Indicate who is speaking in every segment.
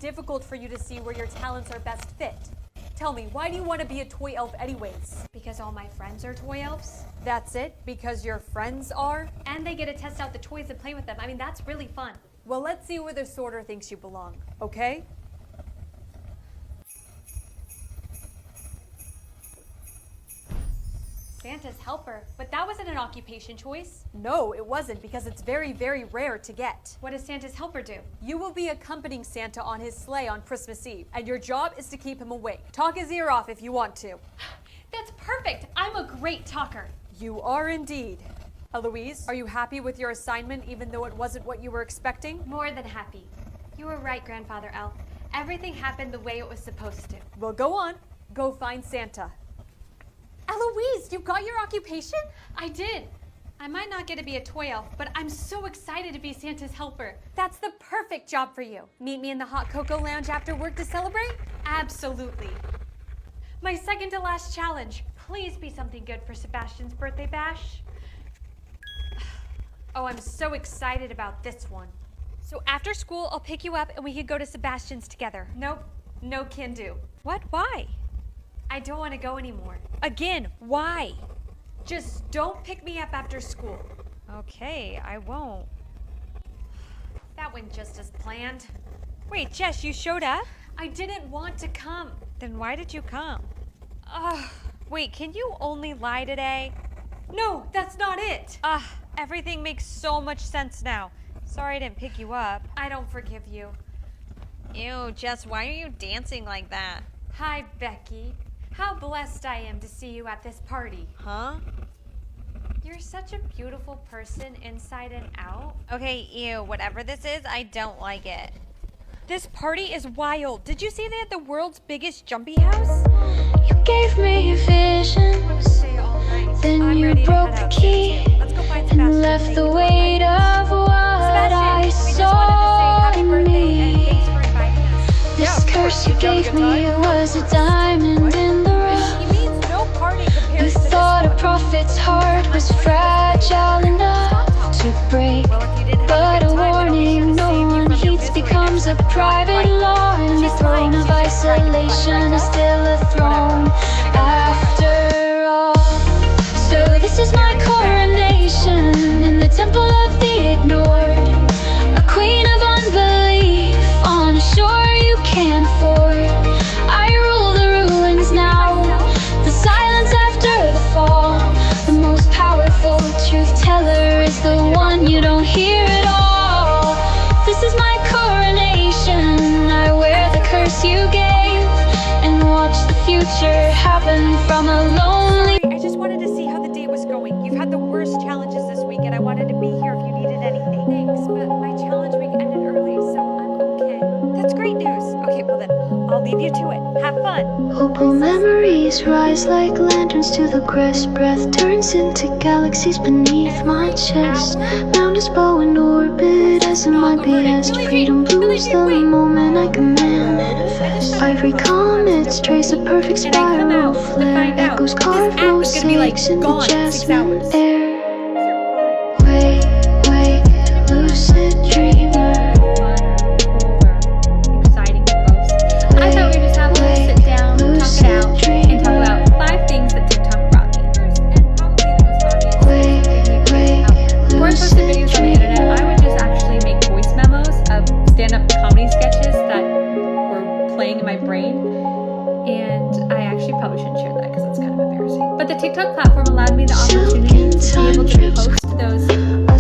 Speaker 1: difficult for you to see where your talents are best fit. Tell me, why do you want to be a toy elf anyways?
Speaker 2: Because all my friends are toy elves.
Speaker 1: That's it? Because your friends are?
Speaker 2: And they get to test out the toys and play with them. I mean, that's really fun.
Speaker 1: Well, let's see where the sorter thinks you belong, okay?
Speaker 2: Santa's helper, but that wasn't an occupation choice.
Speaker 1: No, it wasn't, because it's very, very rare to get.
Speaker 2: What does Santa's helper do?
Speaker 1: You will be accompanying Santa on his sleigh on Christmas Eve, and your job is to keep him awake. Talk his ear off if you want to.
Speaker 2: That's perfect. I'm a great talker.
Speaker 1: You are indeed. Eloise, are you happy with your assignment even though it wasn't what you were expecting?
Speaker 2: More than happy. You were right, Grandfather Elf. Everything happened the way it was supposed to.
Speaker 1: Well, go on. Go find Santa.
Speaker 2: Eloise, you got your occupation? I did. I might not get to be a toy elf, but I'm so excited to be Santa's helper.
Speaker 1: That's the perfect job for you. Meet me in the hot cocoa lounge after work to celebrate?
Speaker 2: Absolutely. My second to last challenge. Please be something good for Sebastian's birthday bash. Oh, I'm so excited about this one.
Speaker 3: So after school, I'll pick you up and we could go to Sebastian's together.
Speaker 2: Nope, no can do.
Speaker 3: What? Why?
Speaker 2: I don't want to go anymore.
Speaker 3: Again, why?
Speaker 2: Just don't pick me up after school.
Speaker 3: Okay, I won't.
Speaker 2: That went just as planned.
Speaker 3: Wait, Jess, you showed up?
Speaker 2: I didn't want to come.
Speaker 3: Then why did you come?
Speaker 2: Ugh.
Speaker 3: Wait, can you only lie today?
Speaker 2: No, that's not it.
Speaker 3: Everything makes so much sense now. Sorry I didn't pick you up.
Speaker 2: I don't forgive you.
Speaker 3: Ew, Jess, why are you dancing like that?
Speaker 2: Hi, Becky. How blessed I am to see you at this party.
Speaker 3: Huh?
Speaker 2: You're such a beautiful person inside and out.
Speaker 3: Okay, ew, whatever this is, I don't like it. This party is wild. Did you see they had the world's biggest jumpy house?
Speaker 4: You gave me a vision,
Speaker 2: Stay all night.
Speaker 4: then
Speaker 3: I'm
Speaker 4: you
Speaker 3: ready to
Speaker 4: broke
Speaker 3: head
Speaker 4: the
Speaker 3: out
Speaker 4: key
Speaker 3: soon, too. Let's go find Sebastian.
Speaker 4: and left
Speaker 3: Thank
Speaker 4: the
Speaker 3: you for
Speaker 4: weight
Speaker 3: inviting us.
Speaker 4: of what I
Speaker 3: Sebastian, we just wanted to say happy birthday and
Speaker 4: me.
Speaker 3: thanks for inviting us.
Speaker 4: This
Speaker 3: Yeah, of
Speaker 4: curse
Speaker 3: course.
Speaker 4: you
Speaker 3: Did you have a
Speaker 4: gave
Speaker 3: good
Speaker 4: me
Speaker 3: time?
Speaker 4: was a diamond in the rough.
Speaker 3: He means no party
Speaker 4: You
Speaker 3: compares to this
Speaker 4: thought a
Speaker 3: one.
Speaker 4: prophet's heart was fragile enough to break,
Speaker 3: Well, if you didn't have
Speaker 4: but
Speaker 3: a
Speaker 4: a
Speaker 3: good time, then I'll be sure
Speaker 4: warning,
Speaker 3: to
Speaker 4: no
Speaker 3: save you
Speaker 4: one
Speaker 3: from your
Speaker 4: heeds
Speaker 3: misery
Speaker 4: becomes a
Speaker 3: next time.
Speaker 4: private law, and the
Speaker 3: She's
Speaker 4: throne
Speaker 3: lying.
Speaker 4: of
Speaker 3: She's just trying to be funny,
Speaker 4: isolation
Speaker 3: right,
Speaker 4: is
Speaker 3: Jess?
Speaker 4: still a throne after all. So this is my coronation in the temple of the ignored, a queen of unbelief on a shore you can't ford. I rule the ruins now, the silence after the fall. The most powerful truth teller is the one you don't hear at all. This is my coronation, I wear the curse you gave, and watch the future happen from a lonely.
Speaker 3: I just wanted to see how the day was going. You've had the worst challenges this week, and I wanted to be here if you needed anything.
Speaker 2: Thanks, but my challenge week ended early, so I'm okay.
Speaker 3: That's great news. Okay, well then, I'll leave you to it. Have fun.
Speaker 4: Hopeful memories rise like lanterns to the crest. Breath turns into galaxies beneath my chest. Mountains bow in orbit as in my behest. Freedom blooms the moment I command manifest. Ivory comets trace a perfect
Speaker 2: And I come
Speaker 4: spiral
Speaker 2: out to
Speaker 4: flare.
Speaker 2: find out
Speaker 4: Echoes
Speaker 2: this
Speaker 4: carve
Speaker 2: app is gonna be like
Speaker 4: mosaics in the
Speaker 2: gone in 6
Speaker 4: jasmine
Speaker 2: hours.
Speaker 4: air. Wake, lucid dreamer.
Speaker 2: Exciting to post. I thought we'd just have a little sit down, talk it out, and talk about 5 things that TikTok brought me. First, and probably the most obvious,
Speaker 4: Wake,
Speaker 2: before I posted videos on the internet, I would just actually make voice memos of stand-up comedy sketches that were playing in my brain. And I actually probably shouldn't share that because that's kind of embarrassing. But the TikTok platform allowed me the opportunity to be able to post those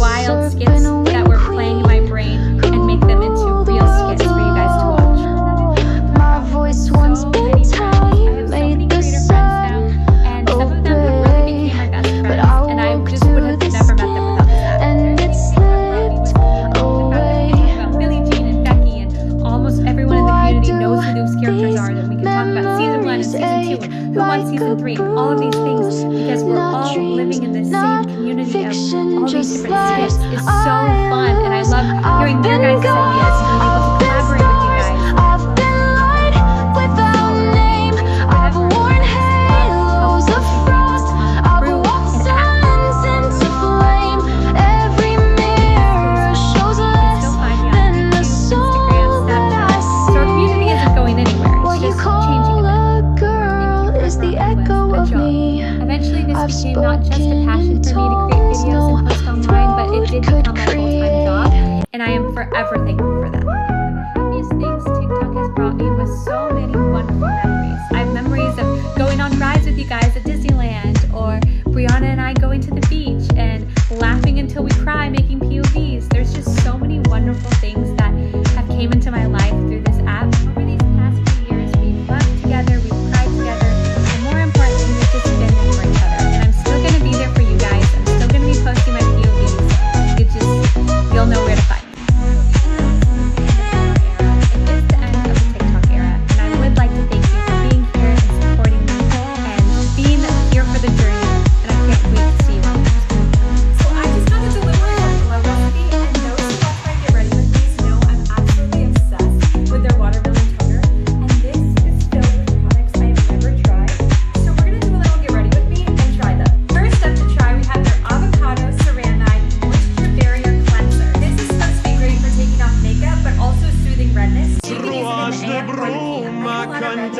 Speaker 2: wild skits that were playing in my brain and make them into real skits for you guys to watch.
Speaker 4: My voice once been tight, made the sun
Speaker 2: and some of them have really became my best friends, and I just would have never met them without this app.
Speaker 4: and it slipped away.
Speaker 2: About Billie Jean and Becky and almost everyone in the community knows who those characters are. That we can talk about season 1 and season 2 and who won season 3 and all of these things because we're all living in the same community of all these different skits. It's so fun, and I love hearing your guys' ideas and being able to collaborate with you guys.
Speaker 4: I've been light without name. I've worn halos of frost. I've walked suns into flame. Every mirror shows less than the soul that I see.
Speaker 2: So if you a
Speaker 4: of
Speaker 2: job.
Speaker 4: me.
Speaker 2: Eventually, this
Speaker 4: I've
Speaker 2: became not just a
Speaker 4: spoken
Speaker 2: passion
Speaker 4: and
Speaker 2: for me to create
Speaker 4: told,
Speaker 2: videos and post online, but it did
Speaker 4: could
Speaker 2: become my full-time job, and I am forever thankful for that. And one of the happiest things TikTok has brought me was so many wonderful memories. I have memories of going on rides with you guys at Disneyland, or Brianna and I going to the beach and laughing until we cry making POVs. There's just so many wonderful things that have came into my life through this app. Over these past few years, we've laughed together, we've cried together, and more importantly, we've just been there for each other. And I'm still going to be there for you guys. I'm still going to be posting my POVs. You'll know where to find me. It is the end of the TikTok era, and I would like to thank you for being here and supporting me and being here for the journey. And I can't wait to see you on the next one.
Speaker 1: So I just got a delivery from Glow Recipe, and those who watch my Get Ready With Me's know I'm absolutely obsessed with their watermelon toner. And this is filled with products I have never tried. So we're gonna do a little Get Ready With Me and try them. First up to try, we have their avocado ceramide moisture barrier cleanser. This is supposed to be great for taking off makeup, but also soothing redness. So you can use it in the AM or the PM. I have a lot of redness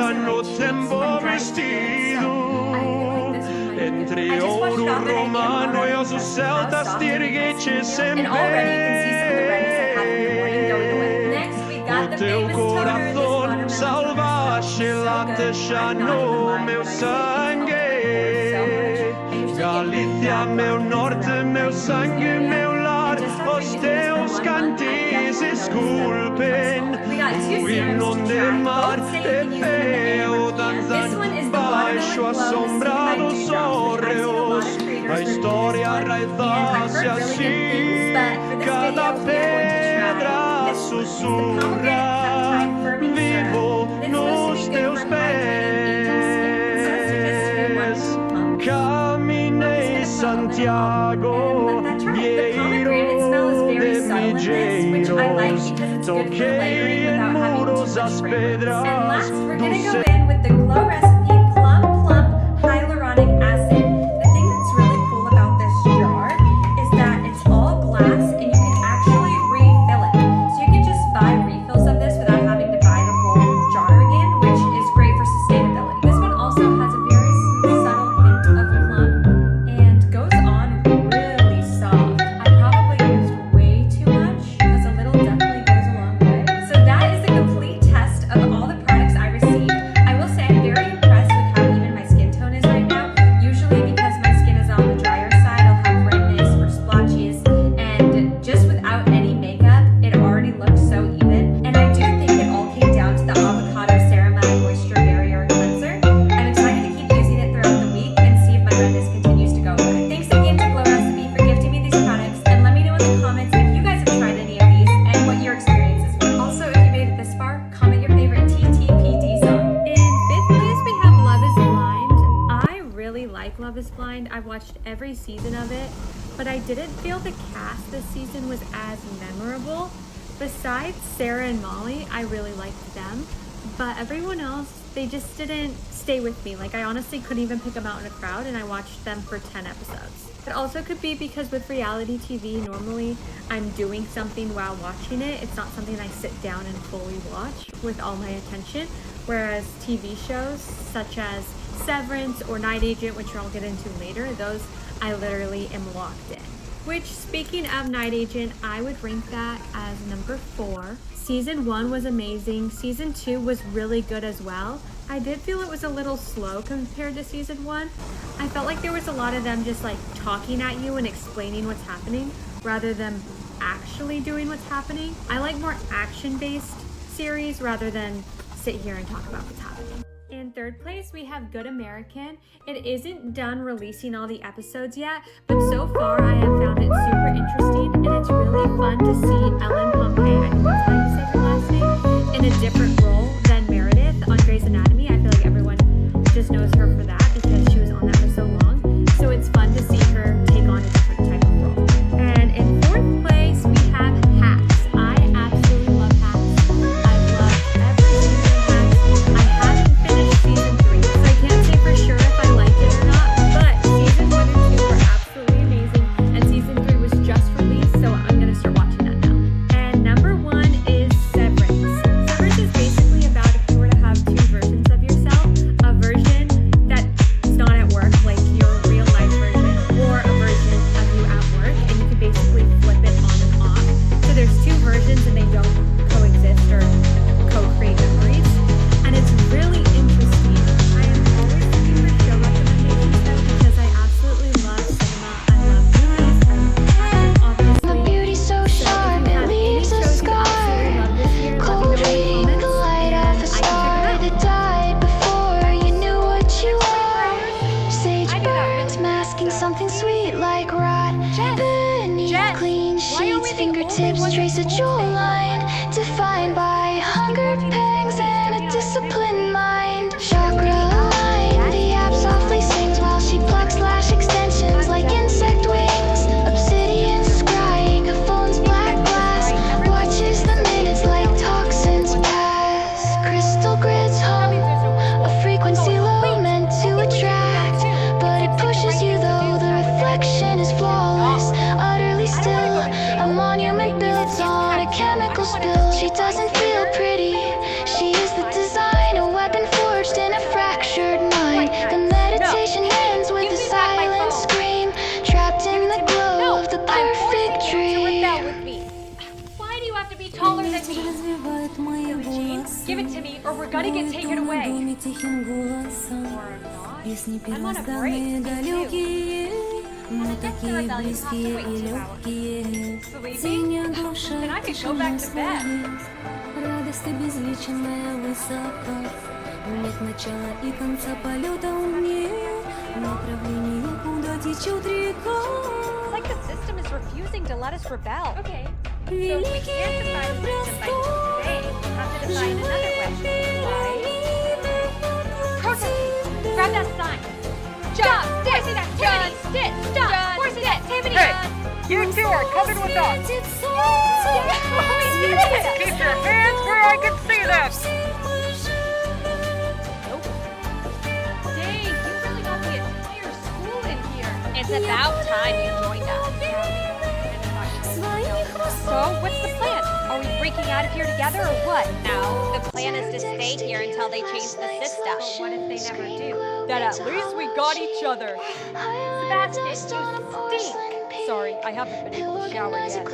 Speaker 1: in my cheeks from dry skin, so I feel like this one might be good. I just washed it off and I am on it because of how soft it is. And already you can see some of the redness I had in the morning going away. Next, we got the famous toner, this watermelon toner. Smells so good. I'm not even lying when I say it.
Speaker 5: Galicia, meu norte, meu sangue, meu lar, os teus cantis esculpem. O hino de mar é feo, dançar baixo a sombra dos hórreos. A história arraiza-se assim, cada pedra sussurra, vivo nos teus pés. Caminhei Santiago, vieiro de Mijeiros, toquei em muros as pedras
Speaker 1: And last, we're
Speaker 5: do
Speaker 1: gonna go in with the Glow Recipe Plump Hyaluronic Acid. The thing that's really cool about this jar is that it's all glass and you can actually refill it. So you can just buy refills of this without having to buy the whole jar again, which is great for sustainability. This one also has a very subtle hint of plum and goes on really soft. I probably used way too much because a little definitely goes a long way. So that is the complete test of all the products I received. I will say I'm very impressed with how even my skin tone is right now. Usually because my skin is on the drier side, I'll have redness or splotches, and just without any makeup, it already looks so even. And I do think it all came down to the avocado ceramide moisture barrier cleanser. I'm excited to keep using it throughout the week and see if my redness continues to go away. Thanks again to Glow Recipe for gifting me these products, and let me know in the comments if you guys have tried any of these and what your experiences were. Also, if you made it this far, comment your favorite TTPD song.
Speaker 2: In fifth place, we have Love is Blind. I really like Love is Blind. I've watched every season of it, but I didn't feel the cast this season was as memorable. Besides Sarah and Molly, I really liked them, but everyone else, they just didn't stay with me. Like, I honestly couldn't even pick them out in a crowd, and I watched them for 10 episodes. It also could be because with reality TV, normally I'm doing something while watching it. It's not something I sit down and fully watch with all my attention. Whereas TV shows such as Severance or Night Agent, which I'll get into later, those I literally am locked in. Which, speaking of Night Agent, I would rank that as number 4. Season 1 was amazing. Season 2 was really good as well. I did feel it was a little slow compared to season 1. I felt like there was a lot of them just like talking at you and explaining what's happening rather than actually doing what's happening. I like more action-based series rather than sit here and talk about what's happening. In third place, we have Good American. It isn't done releasing all the episodes yet, but so far I have found it super interesting, and it's really fun to see Ellen Pompey, I think that's how you say her last name, in a different role than Meredith on Grey's Anatomy. I feel like everyone just knows her for that because she was on that for so long. So it's fun to see her take on a different type of role. And in fourth place, we have Hacks. I absolutely love Hacks. I've loved every season of Hacks. I haven't finished season 3, so I can't say for sure if I like it or not, but season 1 and 2 were absolutely amazing, and season 3 was just released, so I'm gonna start watching that now. And number 1 is Severance. Severance is basically
Speaker 4: Eating something sweet like rot beneath clean sheets. Fingertips trace a jawline defined by hunger pangs and a disciplined mind. Chakra aligned, the app softly sings while she plucks lash extensions like insect wings. Obsidian scrying, a phone's black glass watches the minutes like toxins pass. Crystal grids home, a frequency low meant to attract, but it pushes you though the reflection is flawless. Utterly still, a monument built on a chemical spill. She doesn't feel pretty, she is the design, a weapon forged in a fractured mind. The meditation ends with a silent scream, trapped in the glow of the perfect dream.
Speaker 3: Why do you have to be taller than me? Give it to me, or we're gonna get taken away. I'm on a break. Sleeping? Then I could go back to bed.
Speaker 6: Радость обезличенная высоко. Нет начала и конца полета мне. Направление, куда течет река.
Speaker 3: It's like the system is refusing to let us rebel.
Speaker 2: Okay. So if we
Speaker 6: Великий
Speaker 2: can't define the system by today, we'll have to define another way. Right?
Speaker 3: Protesting! Grab that sign! John! Force it activity! John! Force it activity!
Speaker 7: You two are coming with us. Keep your hands where I can see them.
Speaker 3: Dang, you really got the entire school in here. It's about time you joined us. So, what's the plan? Are we breaking out of here together or what? No, the plan is to stay here until they change the system. But what if they never do? Then at least we got each other. Sebastian, you stink. Sorry, I haven't been able to shower yet.